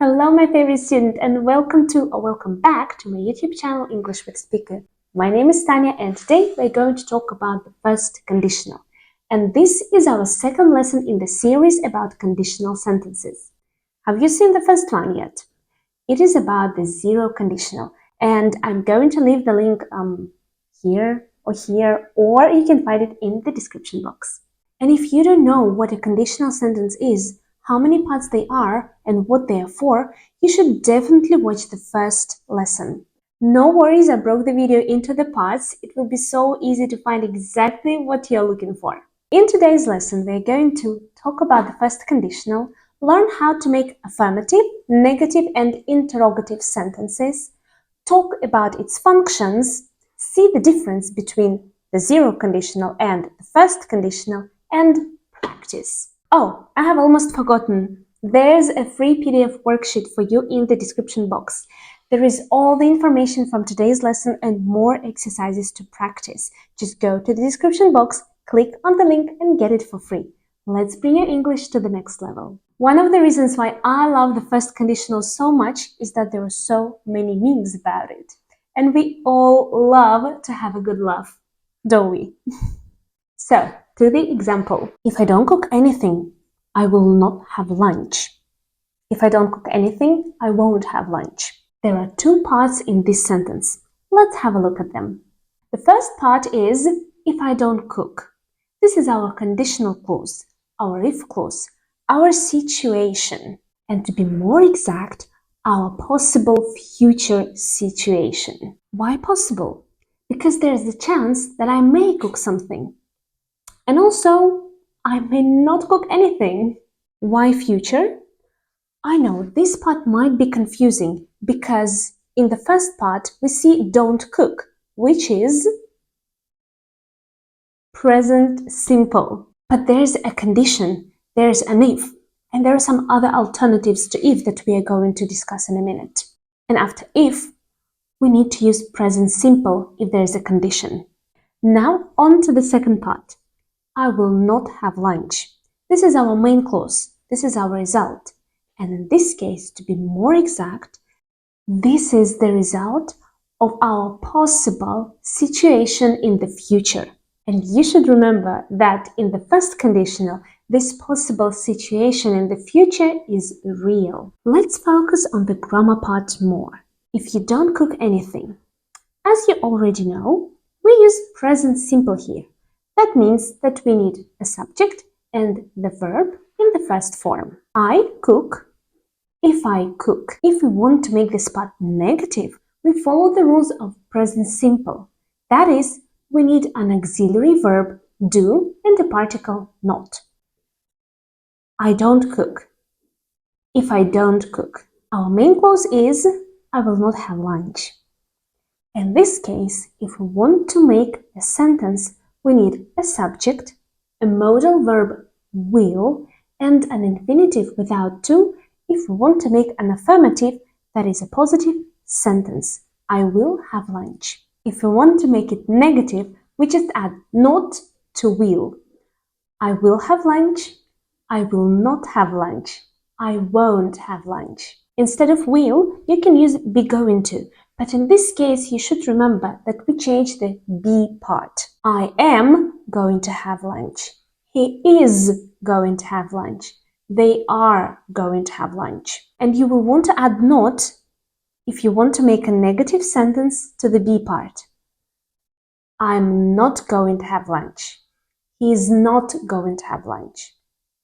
Hello, my favorite student, and welcome back to my YouTube channel, English with Speaker. My name is Tanya, and today we're going to talk about the first conditional. And this is our second lesson in the series about conditional sentences. Have you seen the first one yet? It is about the zero conditional, and I'm going to leave the link here, or you can find it in the description box. And if you don't know what a conditional sentence is, how many parts they are, and what they are for, you should definitely watch the first lesson. No worries, I broke the video into the parts. It will be so easy to find exactly what you're looking for. In today's lesson, we're going to talk about the first conditional, learn how to make affirmative, negative, and interrogative sentences, talk about its functions, see the difference between the zero conditional and the first conditional, and practice. Oh, I have almost forgotten. There's a free PDF worksheet for you in the description box. There is all the information from today's lesson and more exercises to practice. Just go to the description box, click on the link and get it for free. Let's bring your English to the next level. One of the reasons why I love the first conditional so much is that there are so many memes about it. And we all love to have a good laugh, don't we? So, to the example, if I don't cook anything, I will not have lunch. If I don't cook anything, I won't have lunch. There are two parts in this sentence. Let's have a look at them. The first part is if I don't cook. This is our conditional clause, our if clause, our situation, and to be more exact, our possible future situation. Why possible? Because there's the chance that I may cook something. And also, I may not cook anything. Why future? I know this part might be confusing because in the first part we see don't cook, which is present simple. But there's a condition, there's an if, and there are some other alternatives to if that we are going to discuss in a minute. And after if, we need to use present simple if there's a condition. Now on to the second part. I will not have lunch. This is our main clause. This is our result. And in this case, to be more exact, this is the result of our possible situation in the future. And you should remember that in the first conditional, this possible situation in the future is real. Let's focus on the grammar part more. If you don't cook anything, as you already know, we use present simple here. That means that we need a subject and the verb in the first form. I cook. If I cook. If we want to make this part negative, we follow the rules of present simple. That is, we need an auxiliary verb, do, and the particle not. I don't cook. If I don't cook. Our main clause is, I will not have lunch. In this case, if we want to make a sentence, we need a subject, a modal verb will, and an infinitive without to if we want to make an affirmative that is a positive sentence. I will have lunch. If we want to make it negative, we just add not to will. I will have lunch. I will not have lunch. I won't have lunch. Instead of will, you can use be going to. But in this case, you should remember that we change the be part. I am going to have lunch. He is going to have lunch. They are going to have lunch. And you will want to add not if you want to make a negative sentence to the be part. I'm not going to have lunch. He is not going to have lunch.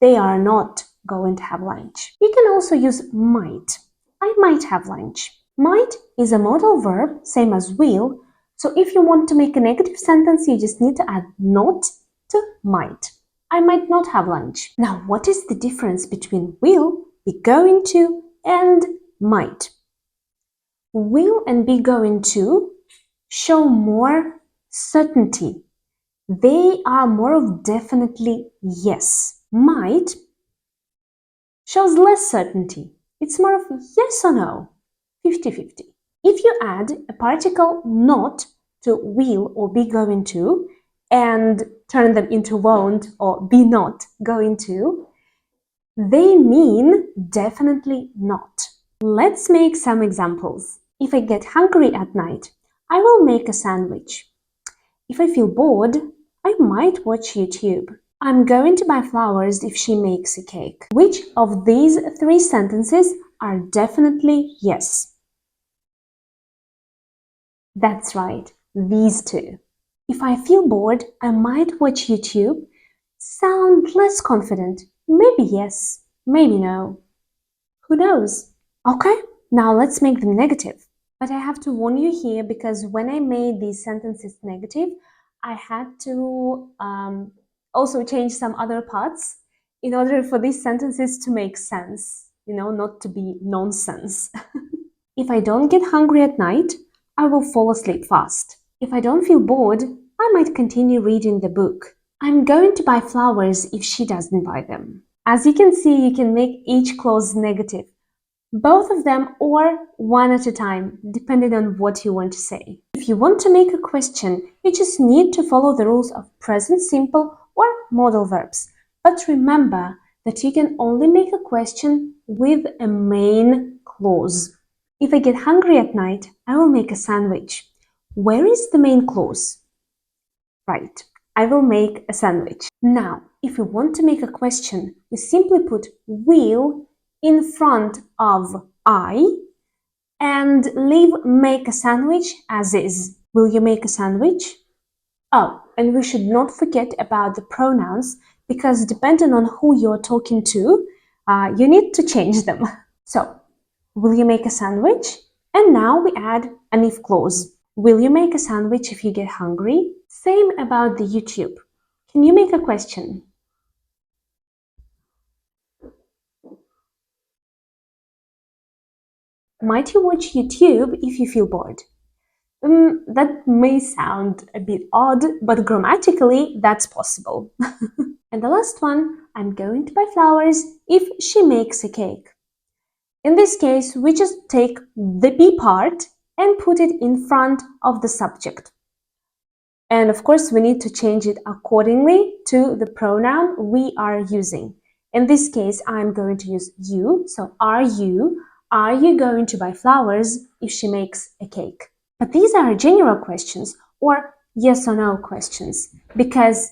They are not going to have lunch. You can also use might. I might have lunch. Might is a modal verb, same as will, so if you want to make a negative sentence, you just need to add not to might. I might not have lunch. Now, what is the difference between will, be going to, and might? Will and be going to show more certainty. They are more of definitely yes. Might shows less certainty. It's more of yes or no. 50-50. If you add a particle not to will or be going to and turn them into won't or be not going to, they mean definitely not. Let's make some examples. If I get hungry at night, I will make a sandwich. If I feel bored, I might watch YouTube. I'm going to buy flowers if she makes a cake. Which of these three sentences are definitely yes? That's right, these two. If I feel bored, I might watch YouTube. Sound less confident. Maybe yes, maybe no. Who knows? Okay, now let's make them negative. But I have to warn you here because when I made these sentences negative, I had to also change some other parts in order for these sentences to make sense, not to be nonsense. If I don't get hungry at night, I will fall asleep fast. If I don't feel bored, I might continue reading the book. I'm going to buy flowers if she doesn't buy them. As you can see, you can make each clause negative. Both of them or one at a time, depending on what you want to say. If you want to make a question, you just need to follow the rules of present simple or modal verbs. But remember that you can only make a question with a main clause. If I get hungry at night, I will make a sandwich. Where is the main clause? Right, I will make a sandwich. Now, if you want to make a question, you simply put will in front of I and leave make a sandwich as is. Will you make a sandwich? Oh, and we should not forget about the pronouns because depending on who you're talking to, you need to change them. So, will you make a sandwich? And now we add an if clause. Will you make a sandwich if you get hungry? Same about the YouTube. Can you make a question? Might you watch YouTube if you feel bored? That may sound a bit odd, but grammatically that's possible. And the last one, I'm going to buy flowers if she makes a cake. In this case, we just take the be part and put it in front of the subject. And of course, we need to change it accordingly to the pronoun we are using. In this case, I'm going to use you. So, are you going to buy flowers if she makes a cake? But these are general questions or yes or no questions because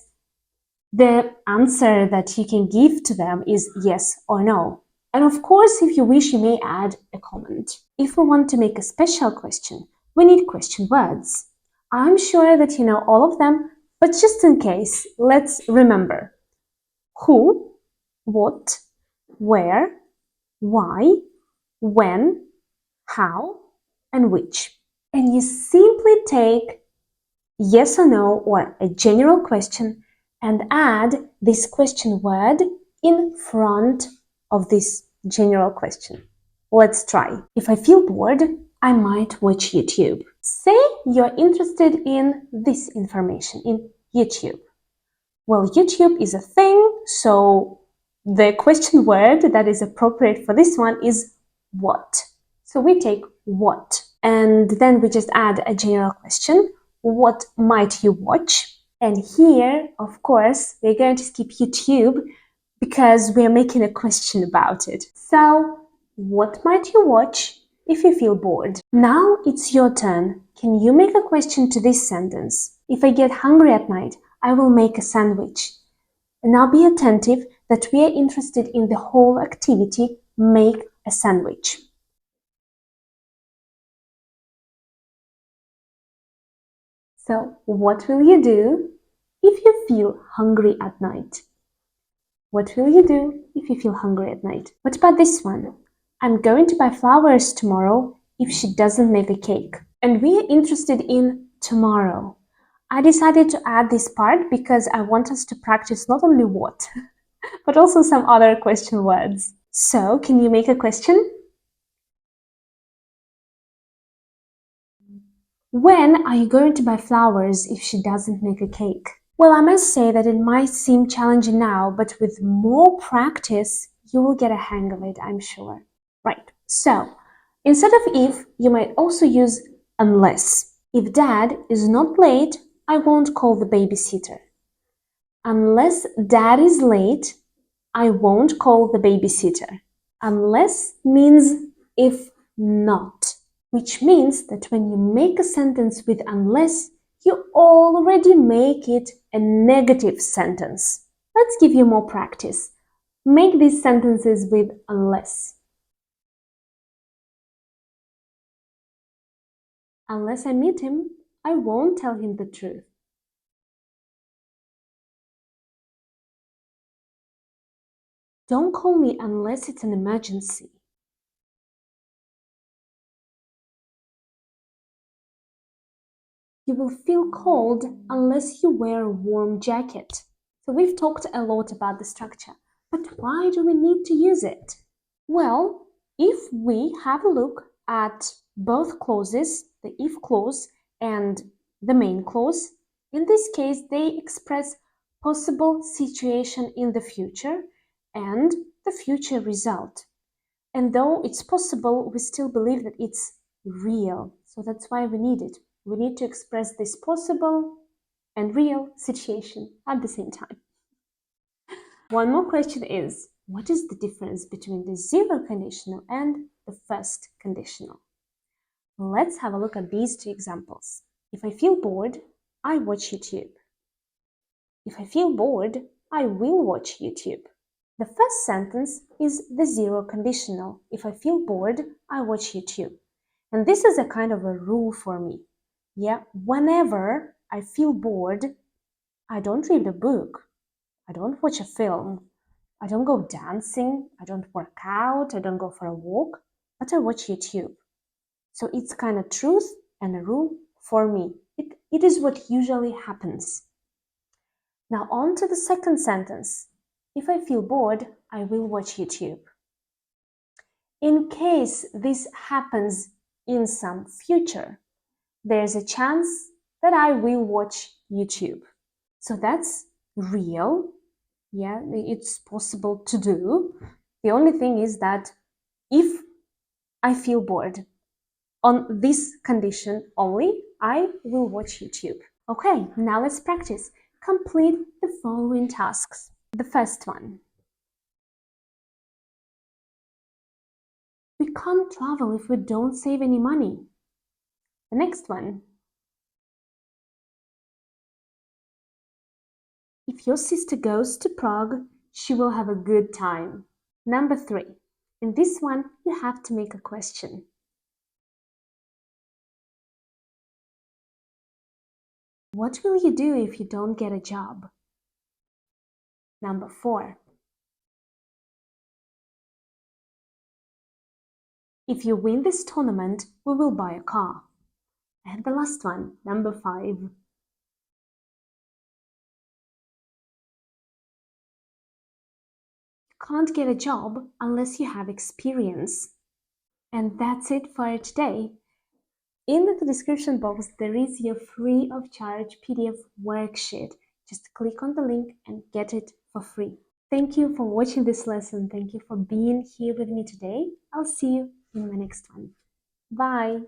the answer that you can give to them is yes or no. And of course, if you wish, you may add a comment. If we want to make a special question, we need question words. I'm sure that you know all of them, but just in case, let's remember. Who, what, where, why, when, how, and which. And you simply take yes or no or a general question and add this question word in front of this general question. Let's try. If I feel bored, I might watch YouTube. Say you're interested in this information, in YouTube. Well, YouTube is a thing, so the question word that is appropriate for this one is what. So we take what, and then we just add a general question. What might you watch? And here, of course, we're going to skip YouTube because we're making a question about it. So, what might you watch if you feel bored? Now it's your turn. Can you make a question to this sentence? If I get hungry at night, I will make a sandwich. And now be attentive that we are interested in the whole activity, make a sandwich. So, what will you do if you feel hungry at night? What will you do if you feel hungry at night? What about this one? I'm going to buy flowers tomorrow if she doesn't make a cake. And we are interested in tomorrow. I decided to add this part because I want us to practice not only what, but also some other question words. So, can you make a question? When are you going to buy flowers if she doesn't make a cake? Well, I must say that it might seem challenging now, but with more practice, you will get a hang of it, I'm sure. Right, so instead of if, you might also use unless. If dad is not late, I won't call the babysitter. Unless dad is late, I won't call the babysitter. Unless means if not, which means that when you make a sentence with unless, you already make it a negative sentence. Let's give you more practice. Make these sentences with unless. Unless I meet him, I won't tell him the truth. Don't call me unless it's an emergency. You will feel cold unless you wear a warm jacket. So we've talked a lot about the structure, but why do we need to use it? Well, if we have a look at both clauses, the if clause and the main clause, in this case they express possible situation in the future and the future result. And though it's possible, we still believe that it's real. So that's why we need it. We need to express this possible and real situation at the same time. One more question is, what is the difference between the zero conditional and the first conditional? Let's have a look at these two examples. If I feel bored, I watch YouTube. If I feel bored, I will watch YouTube. The first sentence is the zero conditional. If I feel bored, I watch YouTube. And this is a kind of a rule for me. Yeah, whenever I feel bored, I don't read a book, I don't watch a film, I don't go dancing, I don't work out, I don't go for a walk, but I watch YouTube. So it's kind of truth and a rule for me. It is what usually happens. Now on to the second sentence. If I feel bored, I will watch YouTube. In case this happens in some future, there's a chance that I will watch YouTube. So that's real. Yeah, it's possible to do. The only thing is that if I feel bored, on this condition only, I will watch YouTube. Okay, now let's practice. Complete the following tasks. The first one. We can't travel if we don't save any money. The next one. If your sister goes to Prague, she will have a good time. Number 3. In this one, you have to make a question. What will you do if you don't get a job? Number 4. If you win this tournament, we will buy a car. And the last one, number 5. You can't get a job unless you have experience. And that's it for today. In the description box, there is your free of charge PDF worksheet. Just click on the link and get it for free. Thank you for watching this lesson. Thank you for being here with me today. I'll see you in the next one. Bye.